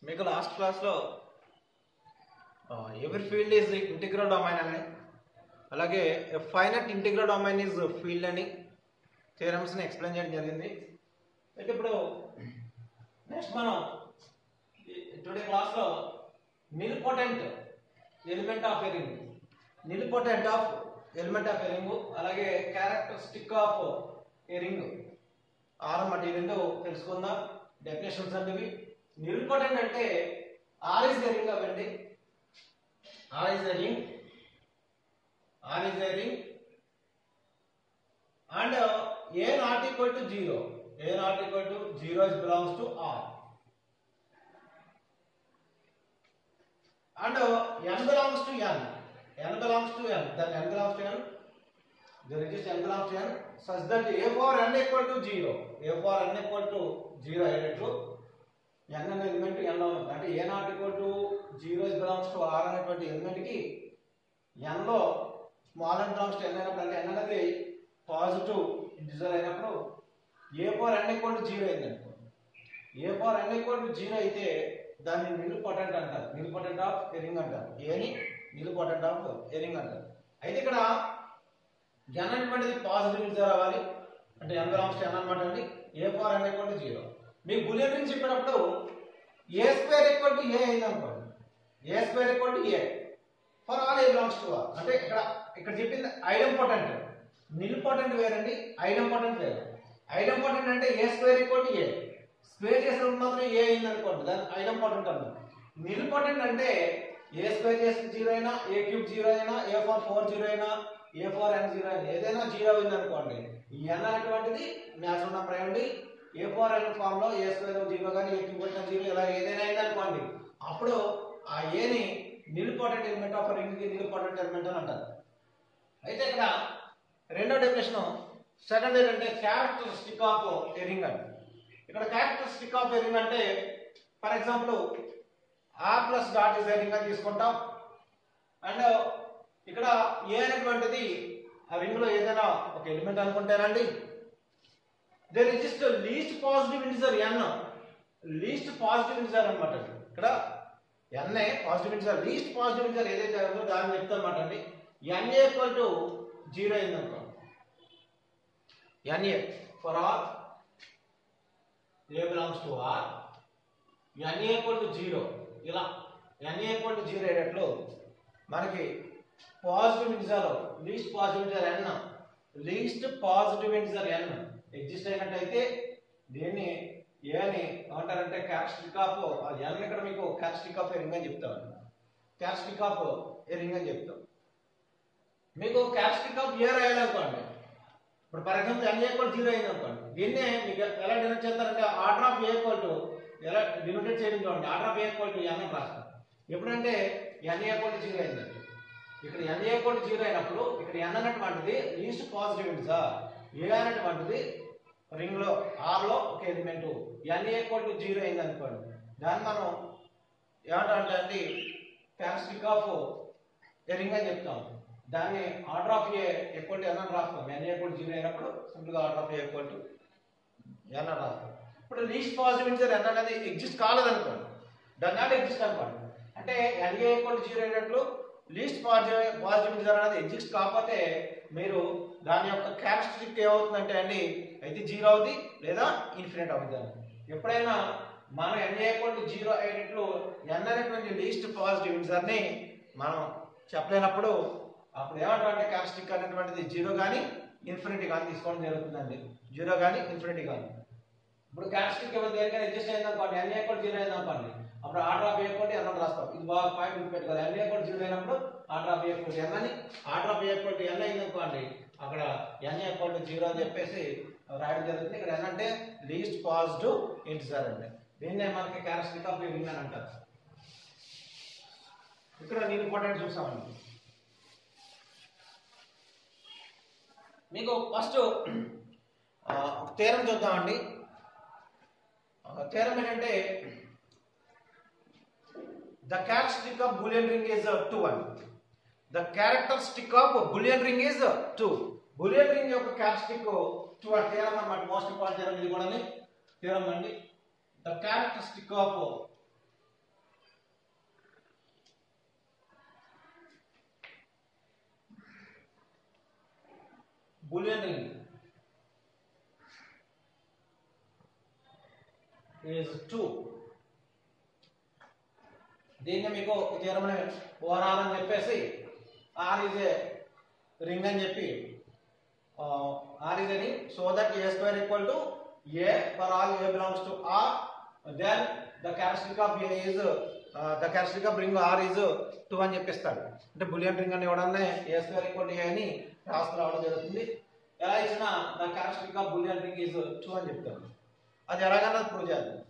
మీకు లాస్ట్ క్లాస్లో ఎవరి ఫీల్డ్ ఈజ్ ఇంటిగ్రల్ డొమైన్ అని, అలాగే finite integral domain is field అని థియరమ్స్ని ఎక్స్ప్లెయిన్ చేయడం జరిగింది. అయితే ఇప్పుడు నెక్స్ట్ మనం టుడే క్లాస్లో nilpotent element of a ring, nilpotent of element of a ring, అలాగే క్యారెక్టరిస్టిక్ ఆఫ్ ఏ రింగ్ అన్నమాట. ఈ రెండు తెలుసుకుందాం. డెఫినేషన్స్ అనేవి నిల్పోటెంట్ అంటే ఆర్ ఇస్ ఎ రింగ్ అవ్వండి. R is a ring and A not equal to 0. A not equal to 0 belongs to R. And n belongs to n. N belongs to n. Then n belongs to n. The register n belongs to n such that A for n equal to 0. A for n equal to 0 అయ్యేటట్లు n అనే element n లో ఉంది. అంటే A not equal to 0 belongs to R అనేటువంటి element కి n లో small n belongs to n అయినప్పుడు, అంటే n అనేది పాజిటివ్ ఇంటిజర్ అయినప్పుడు A for n equal to 0 అయింది అనుకో. A for n equal to 0 అయితే దాన్ని నిల్పోటెంట్ అంటారు. నిల్పోటెంట్ ఆఫ్ ఎ రింగ్ అంటారు. A ని నిల్పోటెంట్ ఆఫ్ ఎ రింగ్ అంటారు. అయితే ఇక్కడ n అనేటువంటిది పాజిటివ్ ఇంటిజర్ అవ్వాలి. అంటే n belongs to n అన్నమాట అండి. A for n equal to 0. మీకు బూలియన్ రింగ్ చెప్పినప్పుడు a square equal to a అయింది అనుకోండి. a square equal to a for all a belongs to r. అంటే ఇక్కడ చెప్పింది ఐడెంపోటెంట్, నిల్పోటెంట్ వేరండి, ఐడెంపోటెంట్ వేరు. ఐడెంపోటెంట్ అంటే a square equal to a, square చేసినప్పుడు మాత్రం a అయింది అనుకోండి, దాన్ని ఐడెంపోటెంట్ అన్నాం. నిల్పోటెంట్ అంటే a స్క్వేర్ చేసిన 0 అయినా, a క్యూబ్ 0 అయినా, a for 4 0 అయినా, a for n 0 అయినా, ఏదైనా 0 అయింది అనుకోండి. ఈ n అనేటువంటిది న్యాచురల్ నెంబర్ అయ్యండి. a for n ఫామ్ లో a స్క్వేర్ 0 కానీ a క్యూబ్ 0 ఇలా ఏదైనా అయింది అనుకోండి, అప్పుడు ఆ a ని నిల్పోటెంట్ ఎలిమెంట్ ఆఫ్ రింగ్ కి నిల్పోటెంట్ ఎలిమెంట్ అని అంటారు. అయితే ఇక్కడ రెండో డెఫినేషన్ సెకండ్ ఏంటంటే క్యారెక్టరిస్టిక్ ఆఫ్ ఎ రింగ్ అండి. ఇక్కడ క్యారెక్టరిస్టిక్ ఆఫ్ ఎ రింగ్ అంటే for example r plus dot is a ring అని తీసుకుంటాం. అండ్ ఇక్కడ a అనేటువంటిది ఆ రింగ్ లో ఏదైనా ఒక ఎలిమెంట్ అనుకుంటారండి. there is just least positive integer n, least positive integer అన్నమాట. ఇక్కడ n a positive integer, least positive integer ఏదైతే ఉందో దాన్ని చెప్తాను అన్నమాట అండి. n ఈక్వల్ టు 0 అయింది అనుకో, n A for r a belongs to r, n equal to 0 ఇలా n ఈక్వల్ టు 0 అయ్యేటట్లు మనకి positive integer least positive integer n, least positive integer n exist అయినట్టయితే దీన్ని ఏ అని ఏమంటారంటే క్యారెక్టరిస్టిక్ ఆఫ్ n. ఇక్కడ మీకు క్యారెక్టరిస్టిక్ ఆఫ్ ఏ రింగ్ అని చెప్తాం, క్యారెక్టరిస్టిక్ ఆఫ్ ఏ రింగ్ అని చెప్తాం. మీకు క్యారెక్టరిస్టిక్ ఆఫ్ ఏ రాయాలనుకోండి, ఇప్పుడు ఫర్ ఎగ్జాంపుల్ n ఈక్వల్ 0 అయింది అనుకోండి, దీన్నే మీకు ఎలా డినోట్ చేస్తారంటే order of A equal to ఎలా డినోటేట్ చేయడం చూడండి. Order of A equal to n అని రాస్తాం. ఎప్పుడంటే n ఈక్వల్ టు 0 అయింది, ఇక్కడ n ఈక్వల్ టు 0 అయినప్పుడు ఇక్కడ n అనేటువంటిది లీస్ట్ పాజిటివ్ ఇంటిజర్, ఏ అనేటువంటిది రింగ్ లో r లో ఒక ఎలిమెంట్, n ఈక్వల్ టు 0 అయింది అనుకోండి, దాన్ని మనం ఏమంటారంటే అండి క్యారెక్టరిస్టిక్ ఆఫ్ ఏ రింగ్ అని చెప్తాం. దాన్ని order of A equal to n అని రాస్తాం. n ఈక్వల్ టు 0 అయినప్పుడు సింపుల్ గా order of A equal to n అని రాస్తాం. ఇప్పుడు లీస్ట్ పాజిటివ్ ఇంటిజర్ n అనేది ఎగ్జిస్ట్ కాలేదనుకోండి, డస్ నాట్ ఎగ్జిస్ట్ అనుకోండి, అంటే n ఈక్వల్ టు 0 అయినట్లు లీస్ట్ పాజిటివ్ ఇంటిజర్ అనేది ఎగ్జిస్ట్ కాకపోతే మీరు దాని యొక్క క్యారెక్టరిస్టిక్ ఏమవుతుందంటే అండి అయితే 0 అవుతుంది లేదా ఇన్ఫినిట్ అవుతుంది. ఎప్పుడైనా మనం n ఈక్వల్ టు 0 అయ్యేటట్లు n అనేటువంటి లీస్ట్ పాజిటివ్ ఇంటిజర్ ని మనం చెప్పలేనప్పుడు అప్పుడు ఏమంటారంటే క్యారెక్టరిస్టిక్ అనేటువంటిది 0 కానీ ఇన్ఫినిటీ కానీ తీసుకోవడం జరుగుతుందండి. 0 కానీ ఇన్ఫినిటీ కానీ. ఇప్పుడు క్యారెక్టరిస్టిక్ ఏమైనా దేనికైనా అడ్జస్ట్ అయింది అనుకోండి, n ఈక్వల్ 0 అయింది అనుకోండి, అప్పుడు order of A equal to n అని రాస్తాం. ఇది బాగా పాయింట్ గుర్తుపెట్టుకోవాలి. n ఈక్వల్ 0 అయినప్పుడు order of A equal to n అని, order of A equal to n అయింది అనుకోండి, అక్కడ n ఈక్వల్ టు 0 అని చెప్పేసి రాయడం జరుగుతుంది. ఇక్కడ n అంటే లీస్ట్ పాజిటివ్ ఇంటిజర్ అండి. దీన్నే మనకి క్యారెక్టరిస్టిక్ ఆఫ్ ఏ రింగ్ అని అంటారు. ఇక్కడ నిల్పోటెంట్ చూసామండి. మీకు ఫస్ట్ థియరం చూద్దామండి. థియరం ఏంటంటే the characteristic of Boolean ring is 2 1. The characteristic of Boolean ring is 2. Boolean ring యొక్క characteristic 2 థియరం అన్నమాట. మోస్ట్ ఇంపార్టెంట్ థియరం ఇది కూడా థియరం అండి. The characteristic of Boolean ring is 2. దీన్ని మీకు తీరమని ఓవరాల్ అని చెప్పేసి ఆర్ ఈజ్ ఏ రింగ్ అని చెప్పి ఆర్ ఈజ్ అని so that a square equal to A for all A belongs to R then the characteristic of a is the characteristic of ring R is 2 అని చెప్పిస్తాడు. అంటే boolean ring అని ఇవ్వడాన్ని a square equal to a అని రాస్తూ రావడం జరుగుతుంది. ఎలా ఇచ్చినా the characteristic of boolean ring is 2 అని చెప్తాను. అది ఎలాగైనా ప్రూవ్ చేద్దాం.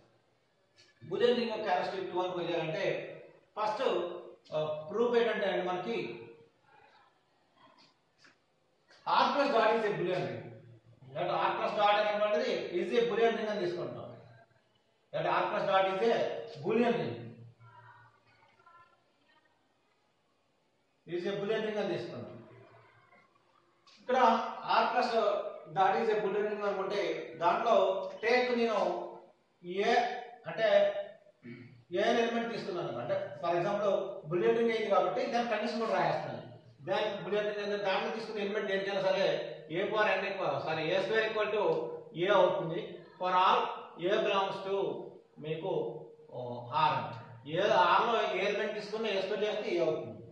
బులియన్ రింగ్ క్యారెక్టరిస్టిక్ 2 అని ప్రూవ్ చేయాలంటే ఫస్ట్ ప్రూఫ్ ఏంటంటే అండి మనకి R plus dot is a boolean ring. That R plus dot అనేటువంటిది ఈజ్ ఏ బులియన్ రింగ్ అని తీసుకుంటాం. That R plus dot is a boolean ring is a boolean ring అని తీసుకుంటాం. ఇక్కడ R plus dot is a boolean ring అనుకుంటే దాంట్లో take నేను ఏ అంటే ఏ ఎలిమెంట్ తీసుకున్నాను అంటే ఫర్ ఎగ్జాంపుల్ బులియన్ రింగ్ అయింది కాబట్టి దాని కండిషన్ కూడా రాయేస్తాను. దాని బులియన్ రింగ్ దాంట్లో తీసుకున్న ఎలిమెంట్ దేనికైనా సరే A power n sorry A square equal to A అవుతుంది for all A belongs to మీకు ఆర్. ఏ ఆర్ లో ఏ ఎలిమెంట్ తీసుకున్న ఏ స్క్వేర్ చేస్తే ఏ అవుతుంది.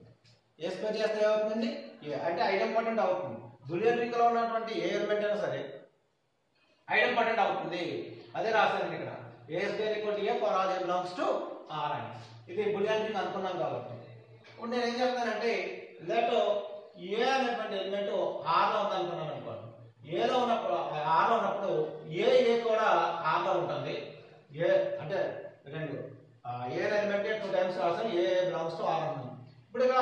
ఏ స్క్వేర్ చేస్తే ఏ అవుతుందండి ఏ అంటే ఐడెంపార్టెంట్ అవుతుంది. బులియన్ రింగ్ లో ఉన్నటువంటి ఏ ఎలిమెంట్ అయినా సరే ఐడెంపార్టెంట్ అవుతుంది. అదే రాశాను ఇక్కడ A square equal to A for all A belongs to R అని. ఇది బులియన్ రింగ్ అనుకున్నాం కాబట్టి ఇప్పుడు నేను ఏం చెప్తానంటే లెట్ ఏ అనేటువంటి ఎలిమెంట్ ఆర్ లో ఉంది అనుకున్నాను అనుకోండి. ఏలో ఉన్నప్పుడు ఆర్ లో ఉన్నప్పుడు ఏ కూడా ఆర్ లో ఉంటుంది. ఏ అంటే రెండు ఏ ఎలిమెంట్ 2 టైమ్స్ రాసాను ఏ బిలాంగ్స్ టు ఆర్ అన్నాను. ఇప్పుడు ఇక్కడ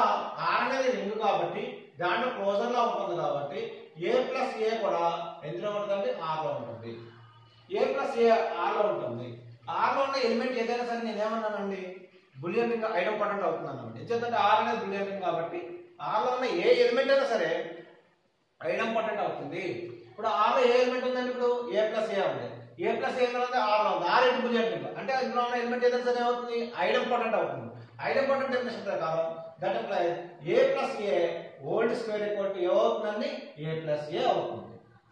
ఆర్ అనేది రింగ్ కాబట్టి దాంట్లో క్లోజర్ లో ఉంటుంది కాబట్టి ఏ ప్లస్ ఏ కూడా ఎందులో ఉంటుంది ఆర్ లో ఉంటుంది. ఏ ప్లస్ ఏ ఆర్ లో ఉంటుంది. ఆర్ లో ఉన్న ఎలిమెంట్ ఏదైనా సరే నేను ఏమన్నానండి బులియన్ రింగ్ ఐడెంపార్టెంట్ అవుతున్నాను. ఎందుకంటే ఆర్ అనేది బులియన్ రింగ్ కాబట్టి ఆర్ లో ఉన్న ఏ ఎలిమెంట్ అయినా సరే ఐడెంపార్టెంట్ అవుతుంది. ఇప్పుడు ఆర్ లో ఏ ఎలిమెంట్ ఉందండి ఇప్పుడు ఏ ప్లస్ ఏ ఉంది. ఏ ప్లస్ ఏ ఉంది ఆర్ లో ఉంది. ఆర్ ఏంటి బులియన్ రింగ్ అంటే అందులో ఉన్న ఎలిమెంట్ ఏదైనా సరే ఏమవుతుంది ఐడెంపార్టెంట్ అవుతుంది. ఐడెంపార్టెంట్ డెఫినిషన్ ప్రకారం that apply A plus A whole square equal to A అవుతుందండి ఏ ప్లస్ ఏ అవుతుంది.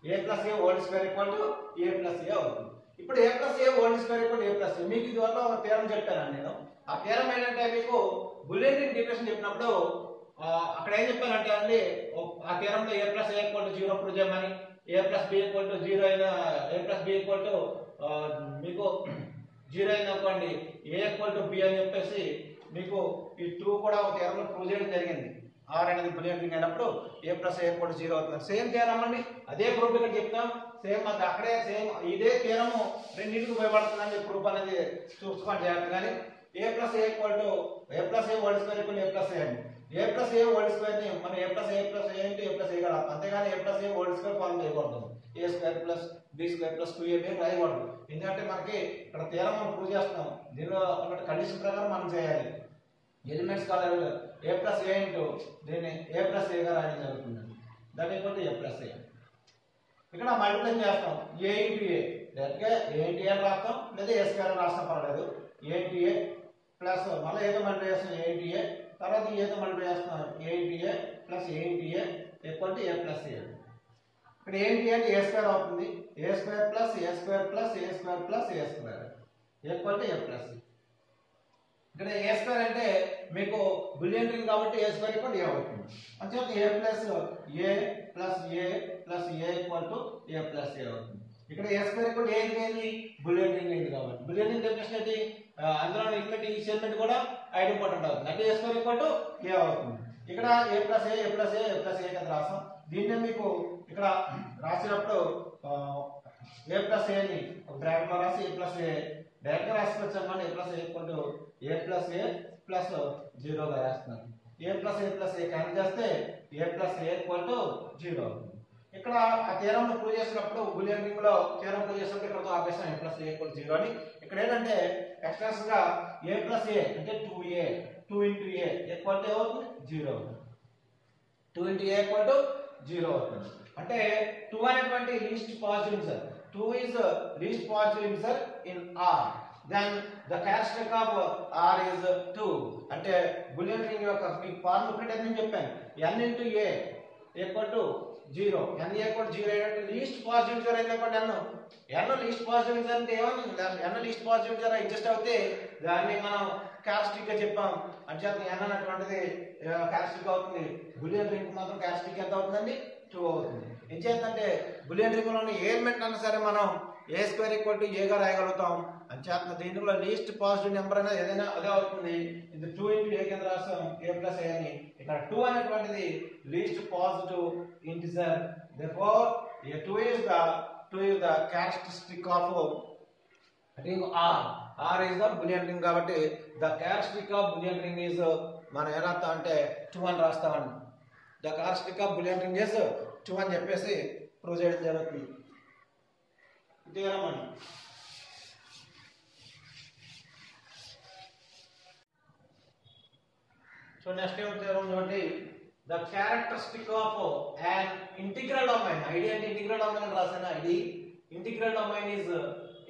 A plus A whole square equal to A plus A అవుతుంది. ఇప్పుడు A plus A whole square equal A plus A మీకు ఇది వల్ల ఒక theorem చెప్పాను నేను. ఆ థీరం ఏంటంటే మీకు బులియన్ రింగ్ డెఫినిషన్ చెప్పినప్పుడు అక్కడ ఏం చెప్పానంటే అండి ఆ థీరంలో A plus A equal to 0 prove చేయమని A plus B equal to 0 అయినా A plus B equal to మీకు 0 అయింది అనుకోండి ఏ ఈక్వల్ టు బి అని చెప్పేసి మీకు ఈ 2 కూడా ఒక థీరంలో ప్రూవ్ చేయడం జరిగింది. ఆర్ అనేది బులియన్ రింగ్ అయినప్పుడు ఏ ప్లస్ ఏ ఈక్వల్ టు 0 అవుతుంది. సేమ్ థీరం అండి అదే ప్రూఫ్ ఇక్కడ చెప్తాం. సేమ్ అది అక్కడే సేమ్ ఇదే థీరము రెండింటికి ఉపయోగపడుతుందని ప్రూఫ్ అనేది చూసుకోండి జాగ్రత్త. కానీ A plus A equal to A plus A whole square equal A plus A అండి. A plus A whole square ని మనం A plus A into A plus A గా రాస్తాం. అంతేగాని A plus A whole square form చేయకూడదు. A square plus B square plus 2ab రాయకూడదు. ఎందుకంటే మనకి ఇక్కడ థీరం మనం ప్రూవ్ చేస్తున్నాం. దీనిలో ఉన్న కండిషన్ ప్రకారం మనం చేయాలి. ఎలిమెంట్స్ కావాలి ఏ ప్లస్ ఏ ఇంటూ దీన్ని ఏ ప్లస్ ఏ గా రాయడం జరుగుతుంది. దాని equal to A plus A. ఇక్కడ మల్టిప్లై చేస్తాం ఏ ఇంటూ ఏ డైరెక్ట్గా ఏ ఇంటూ ఏ రాస్తాం లేదా ఏ స్క్వేర్ రాస్తాం పర్వాలేదు. ఏ ఇంటూ ఏ ప్లస్ మళ్ళీ ఏదో మల్టిప్లై చేస్తాం ఏ ఇంటూ ఏ తర్వాత ఏదో మల్టిప్లై చేస్తాం A into A plus A into A equal to A plus A. ఇక్కడ ఏ ఇంటూ ఏ అంటే ఏ స్క్వేర్ అవుతుంది. A square plus A square plus A square plus A square equal to A plus A. ఇక్కడ A square అంటే మీకు bullion ring కాబట్టి ఏ square equal A అవుతుంది. అంచేత A plus A plus A plus A equal to A plus A అవుతుంది. ఇక్కడ A square equal ఏంటి Boolean ring అయింది కాబట్టి బులియన్ రింగ్ డెఫినిషన్ ఏంటి అందులో ఎలిమెంట్ ఈ ఎలిమెంట్ కూడా ఐడెంపార్టెంట్ అవుతుంది. అంటే A square equal to A అవుతుంది. ఇక్కడ ఏ ప్లస్ ఏ ఏ ప్లస్ ఏ ఏ ప్లస్ ఏ కదా రాసాం. దీన్నే మీకు ఇక్కడ రాసినప్పుడు ఏ ప్లస్ ఏని ఒక బ్రాకెట్ లో రాసి ఏ ప్లస్ ఏ డైరెక్ట్ గా రాసుకోవచ్చు అన్నమాట. A plus A equal to A plus A plus 0 గా రాస్తున్నాను. ఏ ప్లస్ ఏ క్యాన్సిల్ చేస్తే A plus A equal to 0 అవుతుంది. ఇక్కడ ఆ థీరం ప్రూవ్ చేసినప్పుడు బులియన్ రింగ్ లో థీరం ప్రూవ్ చేసినప్పుడు ఇక్కడ ఆపేసాం ఏ ప్లస్ ఏ ఈక్వల్ 0 అని. ఇక్కడ ఏంటంటే ఎక్స్ట్రాస్ గా ఏ ప్లస్ ఏ అంటే 2a 2 into A equal to ఏమవుతుంది 0 అవుతుంది. 2 ఇంటూ ఏ ఈక్వల్ టు 0 అవుతుంది. అంటే 2 అనేటువంటి least positive ఇన్సర్ 2 is least positive insert in R. Then the characteristic of R is 2. అంటే బులియన్ రింగ్ యొక్క మీకు ఫార్ములా ప్రింట్ అని చెప్పాను n into a equal to 0 n equal to 0 అయినట్టు లీస్ట్ పాజిటివ్ ఇంటిజర్ అయింది అనుకోండి n లీస్ట్ పాజిటివ్ ఇంటిజర్ అంటే ఏమన్నా n least positive integer adjust అవుతే దాన్ని మనం క్యారెక్టరిస్టిక్ గా చెప్పాం అంచేత n అనేటువంటిది క్యారెక్టరిస్టిక్ అవుతుంది బూలియన్ రింగ్ మాత్రం క్యారెక్టరిస్టిక్ ఎంత అవుతుందండి 2 అవుతుంది ఏం చేద్దంటే బూలియన్ రింగ్ లోని ఏ ఎలిమెంట్ అన్నా సరే మనం a square equal to a గా రాయగలుగుతాం అంచేత దీంట్లో లీస్ట్ పాజిటివ్ నెంబర్ అనేది ఏదైనా అదే అవుతుంది ఇది 2 into a కింద రాస్తాం a plus a అని ఇక్కడ 2 అనేటువంటిది least positive integer therefore a2 is the characteristic of ring r is the boolean ring కాబట్టి the characteristic of boolean ring is మనం ఎలా రాస్తాం అంటే 2 అని రాస్తామండి the characteristic of boolean ring is 2 అని చెప్పేసి ప్రూవ్ చేయడం జరుగుతుంది ఇదేనమ్మా So next theorem చూడండి the characteristic of an integral domain idea అంటే integral domain అని రాసాను ID integral domain is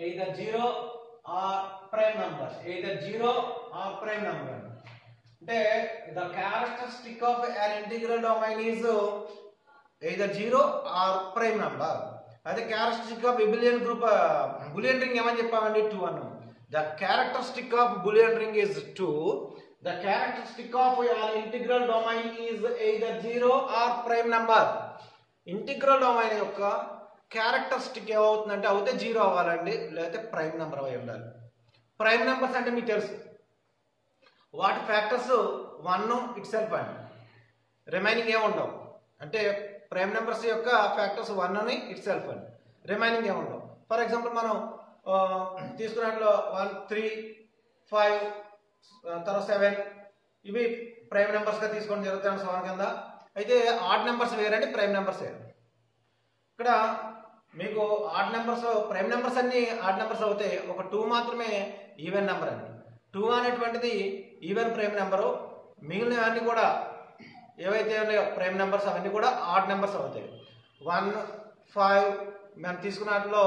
either 0 or prime number either 0 or prime number అంటే the characteristic of an integral domain is either 0 or prime number అదే characteristic of Abelian group Boolean ring ఏమని చెప్పామండి 2 అన్నాం the characteristic of Boolean ring is 2 the characteristic of an integral domain is either 0 or prime number integral domain యొక్క characteristic ఏమవుతుందంటే అవుతే 0 అవ్వాలండి లేకపోతే prime number అయి ఉండాలి ప్రైమ్ నెంబర్స్ అంటే మీకు తెలుసు వాటి ఫ్యాక్టర్స్ 1 ఇట్ సెల్ఫ్ అండి రిమైనింగ్ ఏముండవు అంటే ప్రైమ్ నెంబర్స్ యొక్క ఫ్యాక్టర్స్ 1 అని ఇట్ సెల్ఫ్ అండి రిమైనింగ్ ఏముండవు ఫర్ ఎగ్జాంపుల్ మనం తీసుకున్నట్లో 1 3 5 తర్వాత 7 ఇవి ప్రైమ్ నెంబర్స్ గా తీసుకోవడం జరుగుతుంది సవాల్ కింద అయితే ఆడ్ నెంబర్స్ వేరండి ప్రైమ్ నెంబర్స్ వేరు ఇక్కడ మీకు ఆడ్ నెంబర్స్ ప్రైమ్ నెంబర్స్ అన్ని ఆడ్ నెంబర్స్ అవుతాయి ఒక 2 మాత్రమే ఈవెన్ నెంబర్ అండి 2 అనేటువంటిది ఈవెన్ ప్రైమ్ నెంబరు మిగిలినవన్నీ కూడా ఏవైతే ఉన్నాయో ప్రైమ్ నెంబర్స్ అవన్నీ కూడా ఆడ్ నెంబర్స్ అవుతాయి 1 5 మనం తీసుకున్నట్లో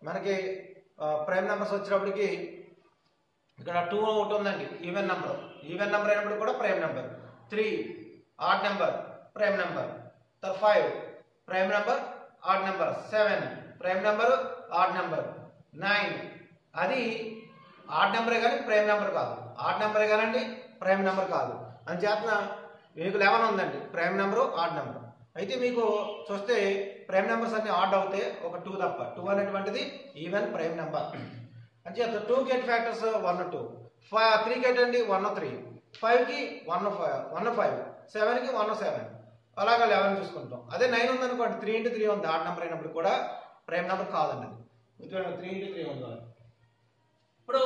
మనకి ప్రైమ్ నెంబర్స్ వచ్చినప్పటికి ఇక్కడ 2 ఒకటి ఉందండి ఈవెన్ నెంబర్ అయినప్పుడు కూడా prime number 3 odd number prime number 5 prime number odd number 7 prime number odd number 9 అది ఆడ్ నెంబరే కానీ ప్రైమ్ నెంబర్ కాదు ఆడ్ నెంబరే కానండి ప్రైమ్ నెంబర్ కాదు అని చేతన మీకు 11 ఉందండి ప్రైమ్ నెంబరు ఆడ్ నెంబర్ అయితే మీకు చూస్తే ప్రైమ్ నెంబర్స్ అన్ని ఆడ్ అవుతాయి ఒక 2 తప్ప 2 అనేటువంటిది ఈవెన్ ప్రైమ్ నెంబర్ అంటే 2 గేట్ ఫ్యాక్టర్స్ 1 2 3 గేట్ అండి 1 3 5 కి 1 5 7 కి 1 7 అలాగా 11 చూసుకుంటాం అదే 9 ఉంది అనుకోండి 3 into 3 ఉంది ఆడ్ నెంబర్ అయినప్పుడు కూడా ప్రైమ్ నెంబర్ కాదండి అది 3 into 3 ఉంది ఇప్పుడు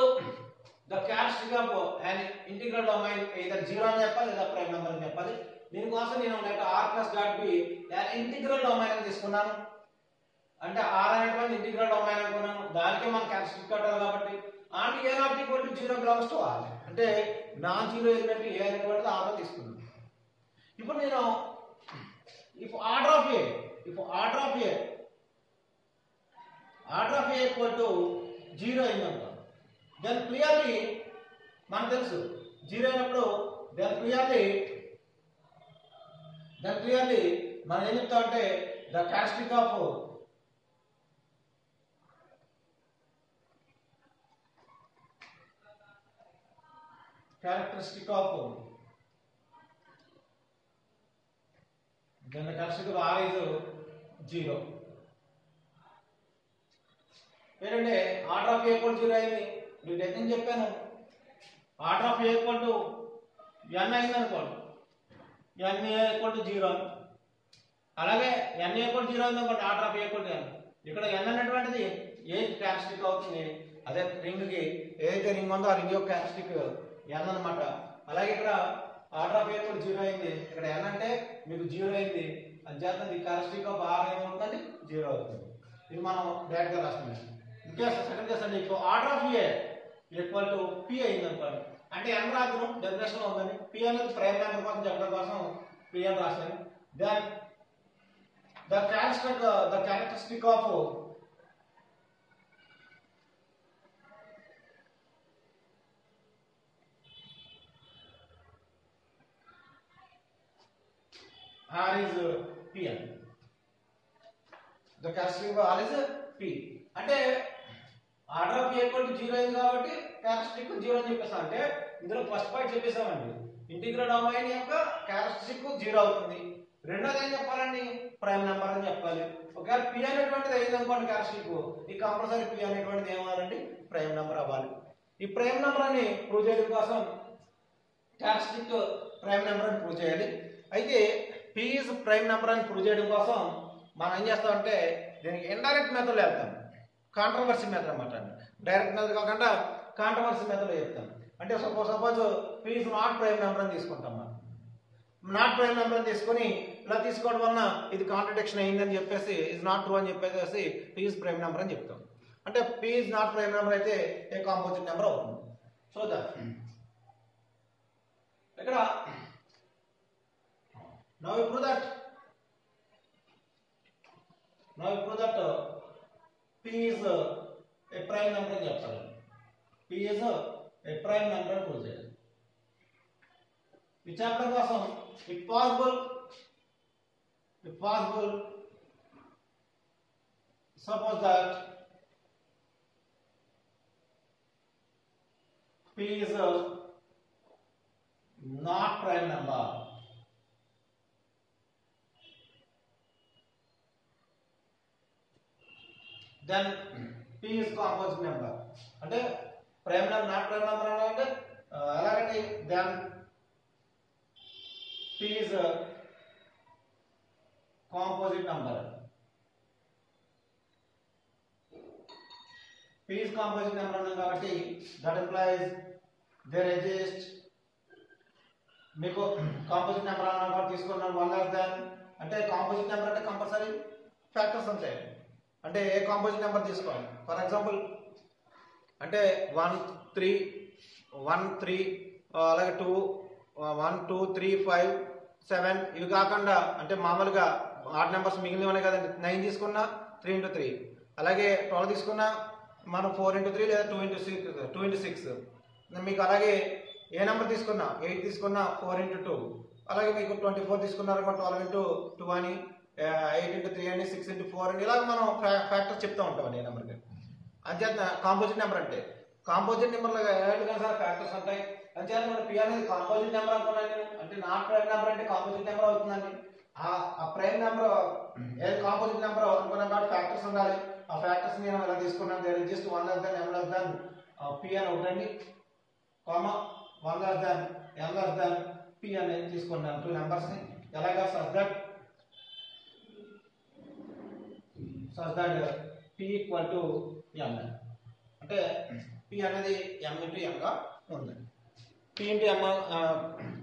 the characteristic of an integral domain either 0 అని చెప్పాలి లేదా ప్రైమ్ నెంబర్ అని చెప్పాలి దీనికోసం నేను r plus dot b an integral domain అని తీసుకున్నాను అంటే r అనేటువంటి ఇంటిగ్రల్ డొమైన్ అనుకున్నాను దానికే మనం క్యారెక్టరిస్టిక్ కట్టాలి కాబట్టి and a not equal to 0 belongs to r అంటే నాన్ జీరో ఎలిమెంట్ a అనేటువంటిది r లో తీసుకున్నాను ఇప్పుడు నేను if order of a equal to 0 అయిందనుకో then clearly మనకు తెలుసు 0 అయినప్పుడు then clearly మనం ఏం చెప్తాం అంటే the characteristic of then the characteristic of r is 0 ఏంటంటే order of a equal to 0 అయింది మీకు డెఫినేషన్ చెప్పాను order of a equal to n అయింది అనుకోండి n equal to 0 అలాగే n equal to 0 అయింది అనుకోండి order of a equal to n ఇక్కడ n అనేటువంటిది ఏ క్యారెక్టరిస్టిక్ అవుతుంది అదే రింగ్ కి ఏదైతే రింగ్ ఉందో ఆ రింగ్ యొక్క క్యారెక్టరిస్టిక్ n అన్నమాట అలాగే ఇక్కడ order of a equal to 0 అయింది ఇక్కడ n అంటే మీకు 0 అయింది అంచేత ది క్యారెక్టరిస్టిక్ ఆఫ్ r ఏమవుతుంది 0 అవుతుంది ఇది మనం డైరెక్ట్ గా రాస్తున్నాం ఇంకా సెకండ్ కేస్ అండి ఇప్పుడు order of a equal to p అయింది అనుకోండి అంటే n రాద్దాం డెఫినేషన్ లో ఉందండి p అనేది ప్రైమ్ నెంబర్ కోసం చెప్పడం కోసం p అని రాశాను then the characteristic of r is pn the characteristic of R is p. అంటే order of A equal to 0 అయింది కాబట్టి క్యారెక్టరిస్టిక్ 0 అని చెప్పేసాం. అంటే ఇందులో ఫస్ట్ పాయింట్ చెప్పేసామండి, ఇంటిగ్రల్ డొమైన్ యొక్క క్యారెక్టరిస్టిక్ 0 అవుతుంది. రెండోది ఏం చెప్పాలండి, ప్రైమ్ నెంబర్ అని చెప్పాలి. ఒకవేళ p అనేటువంటిది అయింది అనుకోండి క్యారెక్టరిస్టిక్, ఈ కంపల్సరీ p అనేటువంటిది ఏమవ్వాలండి, ప్రైమ్ నెంబర్ అవ్వాలి. ఈ ప్రైమ్ నెంబర్ అని ప్రూవ్ చేయడం కోసం క్యారెక్టరిస్టిక్ ప్రైమ్ నెంబర్ అని ప్రూవ్ చేయాలి. అయితే p ఇస్ ప్రైమ్ నెంబర్ అని ప్రూవ్ చేయడం కోసం మనం ఏం చేస్తామంటే దీనికి ఇండైరెక్ట్ మెథడ్లో వెళ్తాం, కాంట్రవర్సీ మెథడ్ అన్నమాట. డైరెక్ట్ మెథడ్ కాకుండా కాంట్రవర్సీ మెథడ్లో చెప్తాం. అంటే suppose p is not prime number అని తీసుకుంటాం. మనం నాట్ ప్రైమ్ నెంబర్ అని తీసుకొని ఇలా తీసుకోవడం వలన ఇది కాంట్రడిక్షన్ అయిందని చెప్పేసి ఇస్ నాట్ ట్రూ అని చెప్పేసి p ఇస్ ప్రైమ్ నెంబర్ అని చెప్తాం. అంటే p is not prime number అయితే ఏ కాంపోజిట్ నెంబర్ అవుతుంది. సో దట్ ఇక్కడ now we prove that p is a prime number అని చెప్తారు. p is a prime number అని ప్రూవ్ చేయాలి. ఈ చాప్టర్ కోసం if possible suppose that p is not prime number, then p is composite number. అంటే prime number not prime number అంటే ఎలాగంటే then p is a composite number. p is composite number అన్నాం కాబట్టి that implies there exists, మీకు composite number అన్నాం కాబట్టి తీసుకున్నాను 1 less than, అంటే కాంపోజిట్ నెంబర్ అంటే కంపల్సరీ ఫ్యాక్టర్స్ ఉంటాయి. అంటే ఏ కాంపోజిట్ నెంబర్ తీసుకోవాలి. ఫర్ ఎగ్జాంపుల్ అంటే 1 3 అలాగే 2 1 2 3 5 7 ఇవి కాకుండా అంటే మామూలుగా ఆడ్ నెంబర్స్ మిగిలినవనే కదండి. 9 తీసుకున్నా 3 into 3, అలాగే 12 తీసుకున్నా మనం 4 into 3 లేదా 2 into 6. మీకు అలాగే ఏ నెంబర్ తీసుకున్నా 8 తీసుకున్నా 4 into 2, అలాగే మీకు 24 తీసుకున్నారనుకో 12 into 2 అని, 8 into 3 అని, 6 into 4 అని, ఇలాగ మనం ఫ్యాక్టర్స్ చెప్తూ ఉంటాం ఈ నెంబర్కి. అంచేత కాంపోజిట్ నెంబర్ అంటే కాంపోజిట్ నెంబర్లో ఏమైనా సార్ ఫ్యాక్టర్స్ ఉంటాయి. అంచేత మన p అనేది కాంపోజిట్ నెంబర్ అనుకున్నాను. అంటే నాట్ ప్రైమ్ నెంబర్ అంటే కాంపోజిట్ నెంబర్ అవుతుందండి. ఆ ప్రైమ్ నెంబర్ ఏది కాంపోజిట్ నెంబర్ అనుకున్నాం కాబట్టి ఫ్యాక్టర్స్ ఉండాలి. ఆ ఫ్యాక్టర్స్ నేను ఇలా తీసుకున్నాను. There is just 1 less than m less than p అని ఒకటండి, comma 1 less than m less than p అనేది తీసుకున్నాను. 2 నెంబర్స్ ని ఎలాగా such that p equal to m. అంటే p అనేది m into m గా ఉంది. p into m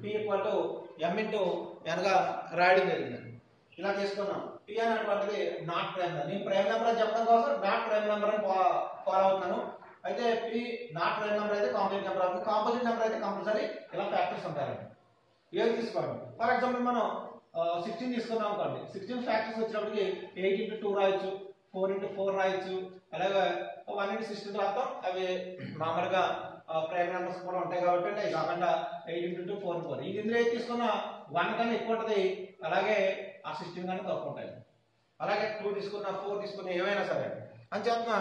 p equal to m into n గా రాయడం జరిగింది. ఇలా తీసుకున్నాం. p అనేటువంటిది నాట్ ప్రైమ్ నెంబర్. నేను ప్రైమ్ నెంబర్ అని చెప్పడం కోసం నాట్ ప్రైమ్ నెంబర్ అని ఫాలో అవుతున్నాను. అయితే p నాట్ ప్రైమ్ నెంబర్ అయితే కాంపోజిట్ నెంబర్ అవుతుంది. కాంపోజిట్ నెంబర్ అయితే కంపల్సరీ ఇలా ఫ్యాక్టర్స్ ఉంటారండి. ఏది తీసుకోండి. ఫర్ ఎగ్జాంపుల్ మనం 16 తీసుకున్నాం అనుకోండి. 16 ఫ్యాక్టర్స్ వచ్చినప్పటికి 8 into 2 రాయొచ్చు, 4 into 4 రాయొచ్చు, అలాగే 1 into 16 రాస్తాం. అవి మామూలుగా ప్రైమ్ నెంబర్స్ కూడా ఉంటాయి కాబట్టి ఇది కాకుండా 8 into 2 4 4. ఇది ఇందులో ఏది తీసుకున్నా 1 కన్నా ఎక్కువ ఉంటుంది, అలాగే ఆ 16 కన్నా తక్కువ ఉంటాయి. అలాగే 2 తీసుకున్నా 4 తీసుకున్నా ఏమైనా సరే అని చెప్తున్నా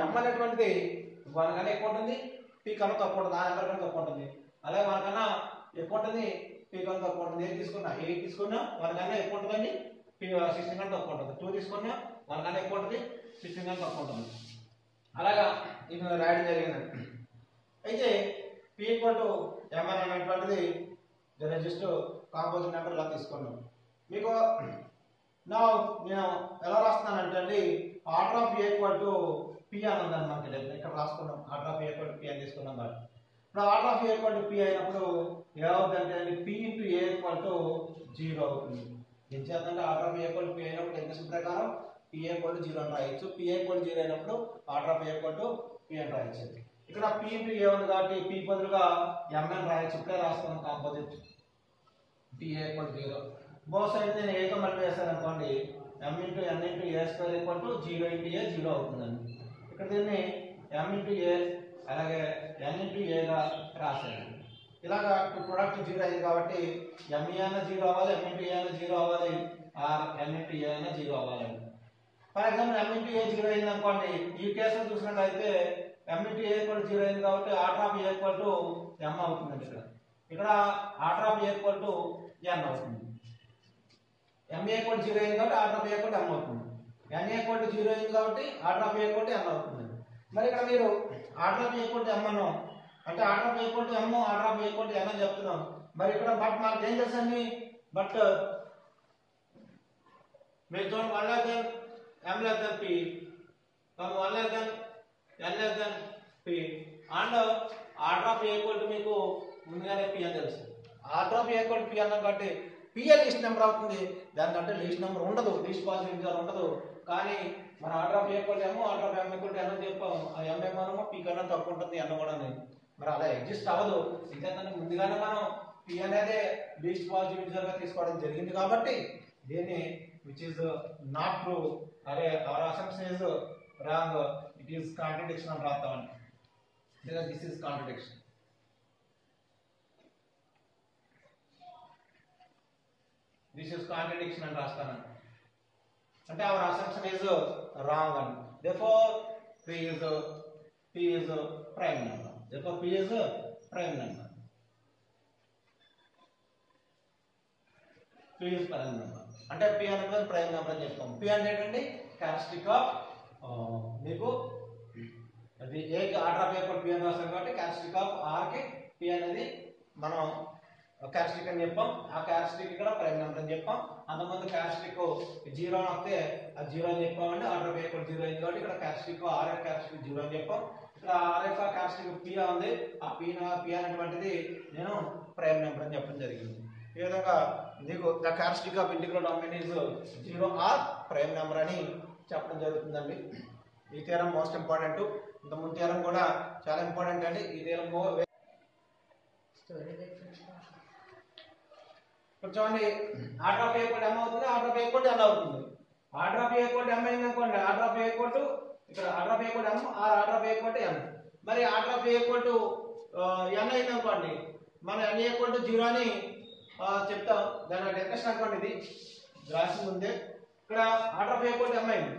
m అనేటువంటిది 1 కన్నా ఎక్కువ ఉంటుంది, p కన్నా తక్కువ ఉంటుంది, ఆ నెంబర్ కన్నా తక్కువ ఉంటుంది. అలాగే 1 కన్నా ఎక్కువ ఉంటుంది, p కన్నా తక్కువ ఉంటుంది. ఏది తీసుకున్నా 8 తీసుకున్నా 1 కన్నా ఎక్కువ ఉంటుందండి, p 16 కన్నా తక్కువ ఉంటుంది. 2 తీసుకున్నా 1 కన్నా ఎక్కువ ఉంటుంది, 16 కన్నా తక్కువ ఉంటుంది. అలాగా ఇది రాయడం జరిగింది. అయితే p ఈక్వల్ టు m అనేటువంటిది జస్ట్ కాంపోజిట్ నెంబర్ ఇలా తీసుకున్నాం. మీకు నా నేను ఎలా రాస్తున్నానంటే అండి order of a equal to p అని ఉందని మనకి ఇక్కడ రాసుకున్నాం. Order of a equal to p అని తీసుకున్నాం కాబట్టి ఇప్పుడు order of a equal to p అయినప్పుడు ఏమవుతుందంటే అండి p into a equal to 0 అవుతుంది. ఏం చేద్దంటే order of a equal to p అయినప్పుడు డెఫినిషన్ ప్రకారం p ఈక్వల్ టు 0 అని రాయొచ్చు. p ఈక్వల్ టు 0 అయినప్పుడు order of a equal to p అని రాయొచ్చు. ఇక్కడ p ఇంటూ a ఉంది కాబట్టి p బదులుగా m అని రాయొచ్చు. ఇప్పుడే రాస్తున్నాం composite p equal to 0. Both side నేను a తో మళ్ళీ వేసాను అనుకోండి m into n into a square equal to 0 into a 0 అవుతుందండి. ఇక్కడ దీన్ని m ఇంటూ a అలాగే n ఇంటూ a గా రాసాను. ఇలాగా ప్రొడక్ట్ 0 అయింది కాబట్టి m a అన్న 0 అవ్వాలి, m ఇంటూ a అన్న 0 అవ్వాలి, n ఇంటూ a అన్న 0 అవ్వాలండి. For example m into a 0 అయింది అనుకోండి, ఈ కేసులో చూసినట్లయితే m into a equal to 0 అయింది కాబట్టి order of a equal to m అవుతుంది. ఇక్కడ order of a equal to n అవుతుంది. m equal to 0 అయింది కాబట్టి order of a equal to m అవుతుంది. n equal to 0 అయింది కాబట్టి order of a equal to n అవుతుంది. మరి ఇక్కడ మీరు order of a equal to m అన్నాం అంటే order of a equal to m, order of a equal to n అని చెప్తున్నాం. మరి ఇక్కడ బట్ మనకి ఏం తెలుసండి, బట్ మీరు చూడండి 1 less than m less than p, 1 less than n less than p and order of a equal to మీకు ముందుగానే p అని తెలుసు. Order of a equal to p అన్నాం కాబట్టి p లీస్ట్ నెంబర్ అవుతుంది, దానికంటే లీస్ట్ నెంబర్ ఉండదు, లీస్ట్ పాజిటివ్ ఇంటిజర్ ఉండదు. కానీ మన order of a equal to m, order of m equal to n అని చెప్పాము. ఆ m ఏమో p కన్నా తక్కువ ఉంటుంది, n కూడా మరి అలా ఎగ్జిస్ట్ అవ్వదు. ఇంకేంటంటే ముందుగానే మనం p అనేది లీస్ట్ పాజిటివ్ ఇంటిజర్ గా తీసుకోవడం జరిగింది కాబట్టి దీన్ని which is not true, అరే our assumption is wrong, it is contradiction అని రాస్తామండి. because this is contradiction. this is contradiction అని రాస్తాను అంటే our assumption is wrong and therefore p is prime number. therefore p is prime number. p is prime number అంటే p అనేది prime number అని చెప్తాం. p అంటే ఏంటండి, క్యారెక్టరిస్టిక్ ఆఫ్ మీకు అది ఏ ఆర్డర్ ఆఫ్ a p అని రాస్తాం కాబట్టి క్యారెక్టరిస్టిక్ ఆఫ్ r కి p అనేది మనం క్యారెక్టరిస్టిక్ అని చెప్పాం. ఆ క్యారెక్టరిస్టిక్ ఇక్కడ ప్రైమ్ నెంబర్ అని చెప్పాం. అంతకుముందు క్యారెక్టరిస్టిక్ 0 అని వస్తే అది 0 అని చెప్పామండి. ఆర్డర్ ఆఫ్ a 0 అయింది కాబట్టి ఇక్కడ క్యారెక్టరిస్టిక్ r యొక్క క్యారెక్టరిస్టిక్ 0 అని చెప్పాం. ఇక్కడ r యొక్క క్యారెక్టరిస్టిక్ p ఉంది, ఆ p అనేటువంటిది నేను ప్రైమ్ నెంబర్ అని చెప్పడం జరిగింది. ఈ విధంగా నీకు the characteristic of integral domain is 0 or prime number అని చెప్పడం జరుగుతుందండి. ఈ థియరం మోస్ట్ ఇంపార్టెంట్. ఇంత ముందు థియరం కూడా చాలా ఇంపార్టెంట్ అండి. ఈ థియరం చూడండి, order of a equal to m అవుతుంది, order of a equal to n అవుతుంది. Order of a equal to m అయింది అనుకోండి, order of a equal to ఇక్కడ order of a equal to m or order of a equal to n. మరి order of a equal to n అయింది అనుకోండి, మనం n equal to 0 అని చెప్తాం. దాని డెఫినేషన్ అనుకోండి, ఇది రాసి ఉంది. ఇక్కడ order of a equal to m అయింది,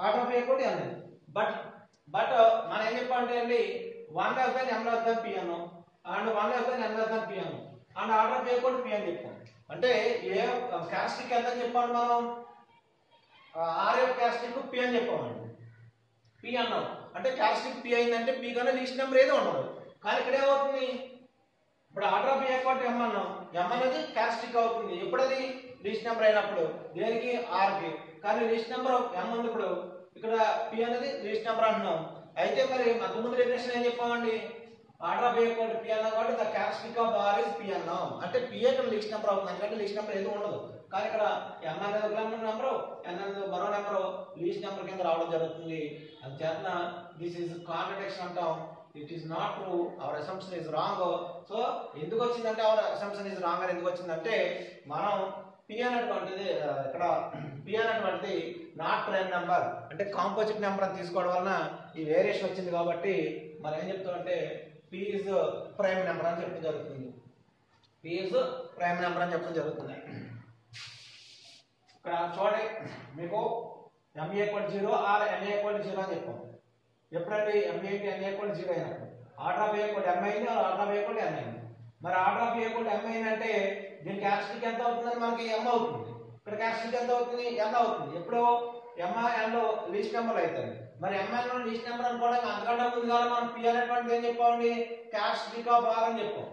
order of a equal to n అయింది. బట్ మనం ఏం చెప్పాలంటే అండి 1 less than m less than p అన్నాం and 1 less than n less than p అన్నాం and order of a equal to p అని చెప్పాం. అంటే ఏ క్యారెక్టరిస్టిక్ ఎంత చెప్పాను మనం, r యొక్క క్యారెక్టరిస్టిక్ p అని చెప్పామండి. p అన్నాం అంటే క్యారెక్టరిస్టిక్ p అయిందంటే p కన్నా లీస్ట్ నెంబర్ ఏదో ఉండదు. కానీ ఇక్కడ ఏమవుతుంది, ఇప్పుడు order of a equal to m అన్నాం, m అనేది క్యారెక్టరిస్టిక్ అవుతుంది ఎప్పుడది లీస్ట్ నెంబర్ అయినప్పుడు, దేనికి r కి. కానీ లీస్ట్ నెంబర్ m ఉంది, ఇప్పుడు ఇక్కడ p అనేది లీస్ట్ నెంబర్ అంటున్నాం. అయితే మరి అంతకుముందు డెఫినేషన్ ఏం చెప్పామండి, order of a equal to p అన్నాం కాబట్టి the characteristic of r is p అన్నాం. అంటే p ఇక్కడ లీస్ట్ నెంబర్ అవుతుంది, ఎందుకంటే లీస్ట్ నెంబర్ ఏదో ఉండదు. కానీ ఇక్కడ m అనేది ఒక నెంబర్, n అనేది మరో నెంబర్ లీస్ట్ నెంబర్ కింద రావడం జరుగుతుంది. అది చేత దిస్ ఈజ్ కాంట్రడిక్షన్ అంటాం. It is not true, our assumption is wrong. So ఎందుకు వచ్చిందంటే అవర్ అసంప్షన్ ఇస్ రాంగ్ అని ఎందుకు వచ్చిందంటే మనం p అనేటువంటిది ఇక్కడ p అనేటువంటిది నాట్ ప్రైమ్ నెంబర్ అంటే కాంపోజిట్ నెంబర్ అని తీసుకోవడం వలన ఈ వేరియేషన్ వచ్చింది. కాబట్టి మనం ఏం చెప్తామంటే p is ప్రైమ్ నెంబర్ అని చెప్పడం జరుగుతుంది. p is ప్రైమ్ నెంబర్ అని చెప్పడం జరుగుతుంది. ఇక్కడ చూడండి, మీకు m equal to 0 or n equal to 0 అని చెప్పాం. ఎప్పుడండి m ఏంటి n equal to 0 అయినప్పుడు order of a equal to m అయింది, order of a equal to n అయింది. మరి order of a equal to m అయిందంటే దీని క్యారెక్టరిస్టిక్ ఎంత అవుతుందని మనకి m అవుతుంది. ఇక్కడ క్యారెక్టరిస్టిక్ ఎంత అవుతుంది, n అవుతుంది. ఎప్పుడు m n లో లీస్ట్ నెంబర్ అవుతుంది. మరి m n లో లీస్ట్ నెంబర్ అనుకోవడానికి అంతకంటే ముందుగా మనం p అనేటువంటిది ఏం చెప్పామండి, క్యారెక్టరిస్టిక్ ఆఫ్ r అని చెప్పాం.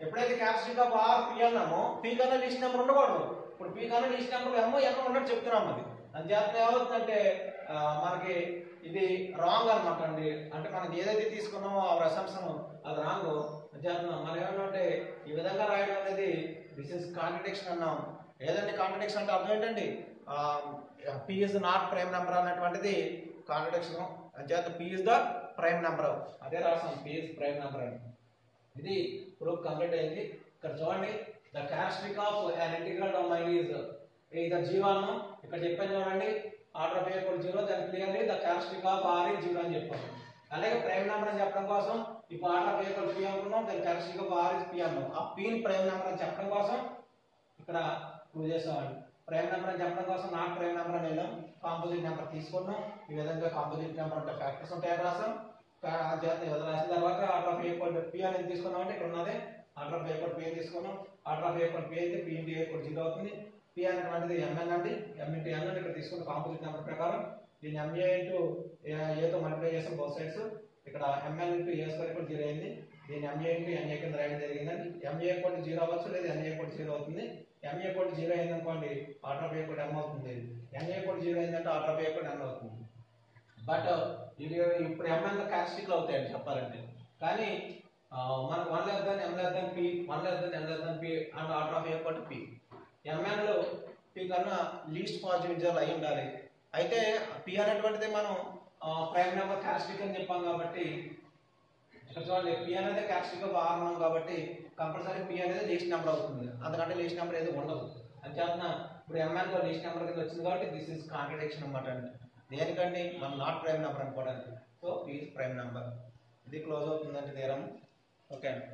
ఎప్పుడైతే characteristic of r p అన్నామో p కన్నా లీస్ట్ నెంబర్ ఉండకూడదు. ఇప్పుడు p కన్నా లీస్ట్ నెంబర్ m n ఉన్నట్టు చెప్తున్నాం. అది అంచేత ఏమవుతుందంటే మనకి ఇది రాంగ్ అనమాట అండి. అంటే మనం ఏదైతే తీసుకున్నామో అవర్ అసంప్షన్ అది రాంగ్. అంచేత మనం ఏమంటే ఈ విధంగా రాయడం అనేది దిస్ ఇస్ కాంట్రడిక్షన్ అన్నాం. ఏదండి కాంట్రడిక్షన్ అంటే అర్థం ఏంటండి, p is not prime number అన్నటువంటిది కాంట్రడిక్షన్. అంచేత p is the prime number, అదే రాసాం p is ప్రైమ్ నెంబర్ అని. ఇది ప్రూఫ్ కంప్లీట్ అయింది. ఇక్కడ చూడండి, the characteristic of an integral domain is either 0 అన్నాం. ఇక్కడ చెప్పాను చూడండి, order of a equal to 0, దాని clearly the characteristic of r is 0 అని చెప్పాము. అలాగే ప్రైమ్ నెంబర్ అని చెప్పడం కోసం ఇప్పుడు order of a equal to p అనుకున్నాం, దాని characteristic of r is p అన్నాం. ఆ p ని ప్రైమ్ నెంబర్ అని చెప్పడం కోసం ఇక్కడ ప్రూవ్ చేసామండి. ప్రైమ్ నెంబర్ అని చెప్పడం కోసం నాట్ ప్రైమ్ నెంబర్ అని వెళ్ళాం, కాంపోజిట్ నెంబర్ తీసుకున్నాం. ఈ విధంగా కాంపోజిట్ నెంబర్ అంటే ఫ్యాక్టర్స్ ఉంటాయని రాసాం. రాసిన తర్వాత order of A equal P అనేది తీసుకున్నాం అంటే ఇక్కడ ఉన్నది order of A equal P తీసుకున్నాం. Order of A equal P అయితే పి ఇంటూ ఏ ఈక్వల్ 0 అవుతుంది. పి అనేటువంటిది ఎంఎన్ అండి, ఎం ఇంటూ ఎన్ అని ఇక్కడ తీసుకున్న కాంపోజిట్ నెంబర్ ప్రకారం దీన్ని ఎంఏ ఇంటూ ఏతో మల్టిప్లై చేస్తాం బోత్ సైడ్స్. ఇక్కడ ఎంఎన్ ఇంటూ ఏ స్క్వేర్ ఈక్వల్ 0 అయింది. దీన్ని ఎంఏ ఇంటూ ఎన్ఏ కింద రాయడం జరిగిందండి. ఎంఏ ఈక్వల్ 0 అవ్వచ్చు, లేదా ఎన్ఏ ఈక్వల్ 0 అవుతుంది. ఎంఏ ఈక్వల్ 0 అయింది అనుకోండి ఆర్డర్ ఆఫ్ ఏ ఈక్వల్ ఎం అవుతుంది. ఎన్ఏ ఈక్వల్ 0 అయిందంటే ఆర్డర్ ఆఫ్ ఏ ఈక్వల్ ఎన్ అవుతుంది. బట్ ఇది ఇప్పుడు ఎంఎన్ క్యారెక్టరిస్టిక్లు అవుతాయండి చెప్పాలంటే. కానీ మనకు 1 less than m less than p 1 less than n less than p and order of A equal to p. MN లో p కన్నా లీస్ట్ పాజిటివ్ ఇంటిజర్ అయి ఉండాలి. అయితే p అనేటువంటిది మనం ప్రైమ్ నెంబర్ క్యారెక్టరిస్టిక్ అని చెప్పాం కాబట్టి ఇక్కడ చూడండి p అనేది క్యారెక్టరిస్టిక్ ఆఫ్ r ఉన్నాం కాబట్టి కంపల్సరీ p అనేది లీస్ట్ నెంబర్ అవుతుంది. అందుకంటే లీస్ట్ నెంబర్ ఏది ఉండదు అని చెప్తున్నా. ఇప్పుడు ఎంఎన్ లో లీస్ట్ నెంబర్ కింద వచ్చింది కాబట్టి దిస్ ఇస్ కాంట్రడిక్షన్ అన్నమాట అండి. దేనికండి మనం నాట్ ప్రైమ్ నెంబర్ అనుకోవడానికి. So p is prime number. ఇది క్లోజ్ అవుతుందంటే థీరం. ఓకే అండి.